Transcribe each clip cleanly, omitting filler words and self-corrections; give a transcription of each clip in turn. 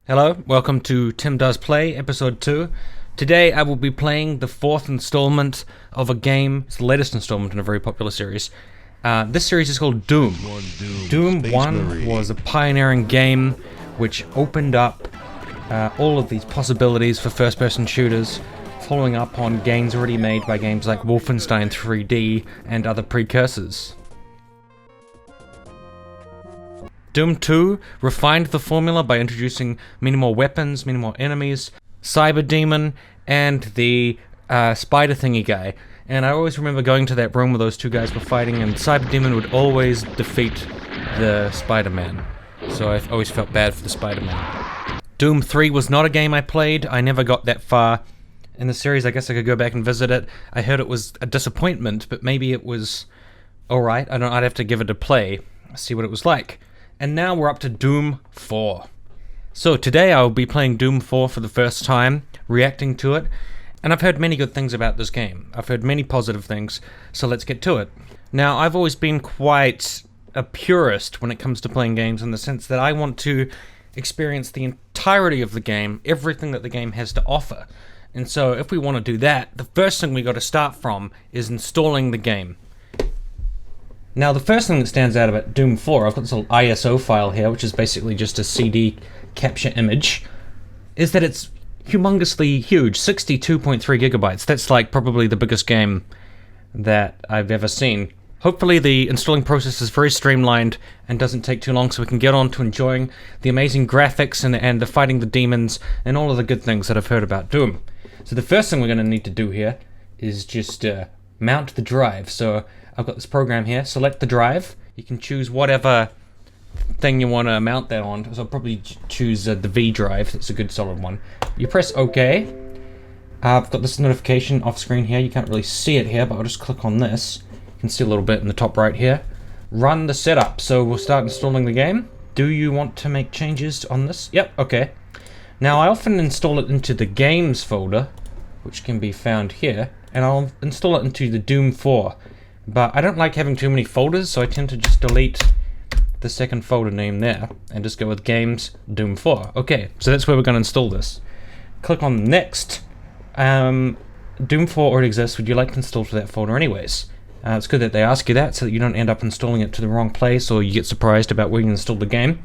Hello, welcome to Tim Does Play, episode 2. Today I will be playing the fourth installment of a game. It's the latest installment in a very popular series. This series is called Doom. Doom 1 was a pioneering game which opened up all of these possibilities for first-person shooters, following up on games already made by games like Wolfenstein 3D and other precursors. Doom 2 refined the formula by introducing many more weapons, many more enemies, Cyber Demon, and the spider thingy guy. And I always remember going to that room where those two guys were fighting, and Cyber Demon would always defeat the Spider-Man. So I always felt bad for the Spider-Man. Doom 3 was not a game I played. I never got that far in the series. I guess I could go back and visit it. I heard it was a disappointment, but maybe it was alright. I'd have to give it a play, see what it was like. And now we're up to Doom 4. So today I'll be playing Doom 4 for the first time, reacting to it, and I've heard many good things about this game. I've heard many positive things, so let's get to it. Now, I've always been quite a purist when it comes to playing games, in the sense that I want to experience the entirety of the game, everything that the game has to offer. And so if we want to do that, the first thing we got to start from is installing the game. Now, the first thing that stands out about Doom 4, I've got this little ISO file here, which is basically just a CD capture image, is that it's humongously huge, 62.3 gigabytes. That's like probably the biggest game that I've ever seen. Hopefully the installing process is very streamlined and doesn't take too long, so we can get on to enjoying the amazing graphics and the fighting the demons and all of the good things that I've heard about Doom. So the first thing we're going to need to do here is just mount the drive. So I've got this program here. Select the drive. You can choose whatever thing you want to mount that on. So I'll probably choose the V drive. That's a good solid one. You press OK. I've got this notification off screen here. You can't really see it here, but I'll just click on this. You can see a little bit in the top right here. Run the setup. So we'll start installing the game. Do you want to make changes on this? Yep, okay. Now I often install it into the games folder, which can be found here, and I'll install it into the Doom 4. But I don't like having too many folders, so I tend to just delete the second folder name there and just go with Games Doom 4. Okay, so that's where we're going to install this. Click on Next. Doom 4 already exists. Would you like to install to that folder anyways? It's good that they ask you that so that you don't end up installing it to the wrong place or you get surprised about where you installed the game.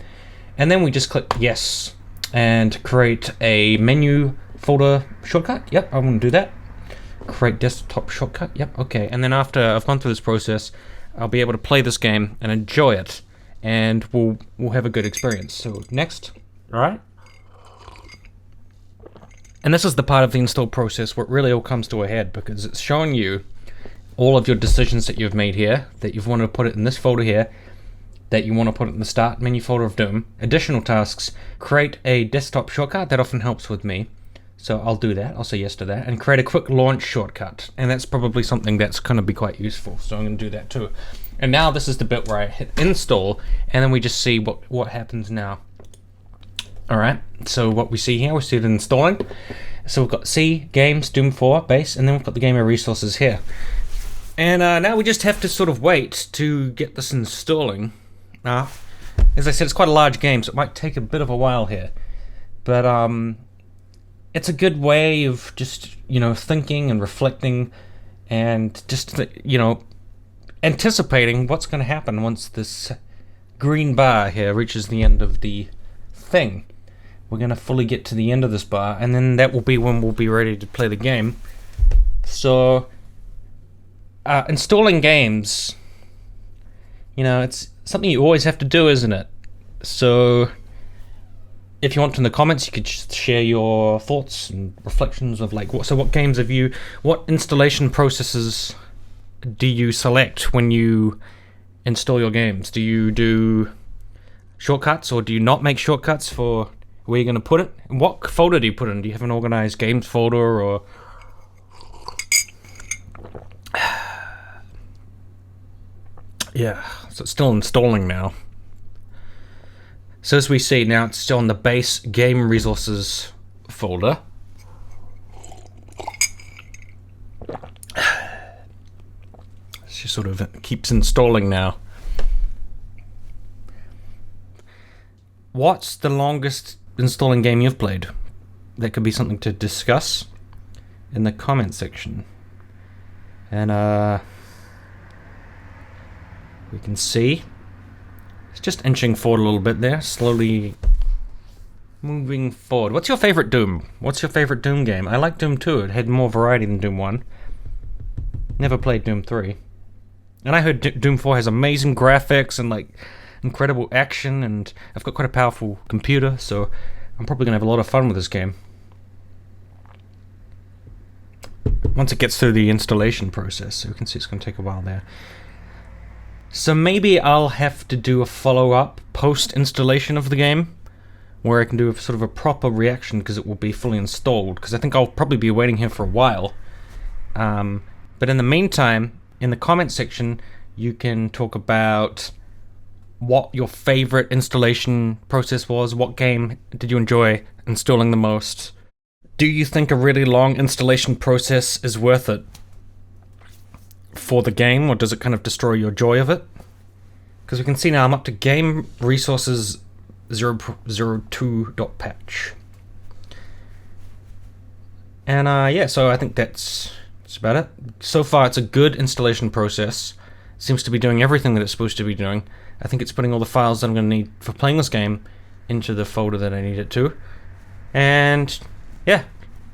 And then we just click Yes and create a menu folder shortcut. Yep, I want to do that. Create desktop shortcut. Yep, okay. And then after I've gone through this process, I'll be able to play this game and enjoy it, and we'll have a good experience. So next, all right. And this is the part of the install process where it really all comes to a head, because it's showing you all of your decisions that you've made here, that you've wanted to put it in this folder here, that you want to put it in the start menu folder of Doom. Additional tasks: create a desktop shortcut. That often helps with me. So I'll do that, I'll say yes to that, and create a quick launch shortcut. And that's probably something that's going to be quite useful, so I'm going to do that too. And now this is the bit where I hit install, and then we just see what happens now. Alright, so what we see here, we see it installing. So we've got C, Games, Doom 4, Base, and then we've got the Gamer Resources here. And now we just have to sort of wait to get this installing. As I said, it's quite a large game, so it might take a bit of a while here. But, it's a good way of just, thinking and reflecting and just, anticipating what's going to happen once this green bar here reaches the end of the thing. We're going to fully get to the end of this bar, and then that will be when we'll be ready to play the game. So, installing games, it's something you always have to do, isn't it? So if you want to in the comments, you could share your thoughts and reflections of what games have you, what installation processes do you select when you install your games? Do you do shortcuts, or do you not make shortcuts for where you're going to put it? And what folder do you put in? Do you have an organized games folder, or yeah, so it's still installing now. So as we see now, it's still in the base game resources folder. It just sort of keeps installing now. What's the longest installing game you've played. That could be something to discuss in the comment section. And we can see it's just inching forward a little bit there, slowly moving forward. What's your favorite Doom? What's your favorite Doom game? I like Doom 2. It had more variety than Doom 1. Never played Doom 3. And I heard Doom 4 has amazing graphics and like incredible action, and I've got quite a powerful computer, so I'm probably gonna have a lot of fun with this game once it gets through the installation process. So you can see it's gonna take a while there. So maybe I'll have to do a follow-up post-installation of the game where I can do sort of a proper reaction because it will be fully installed, because I think I'll probably be waiting here for a while. But in the meantime, in the comment section, you can talk about what your favorite installation process was. What game did you enjoy installing the most? Do you think a really long installation process is worth it for the game, or does it kind of destroy your joy of it? Because we can see now I'm up to game resources 0.02.patch. And yeah, so I think that's about it. So far it's a good installation process. It seems to be doing everything that it's supposed to be doing. I think it's putting all the files that I'm going to need for playing this game into the folder that I need it to. And yeah,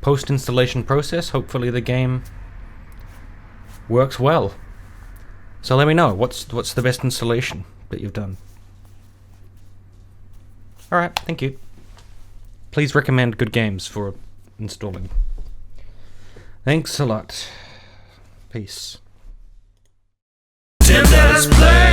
post-installation process, hopefully the game works well. So let me know, what's the best installation that you've done? Alright, thank you. Please recommend good games for installing. Thanks a lot. Peace. Tim, let us play.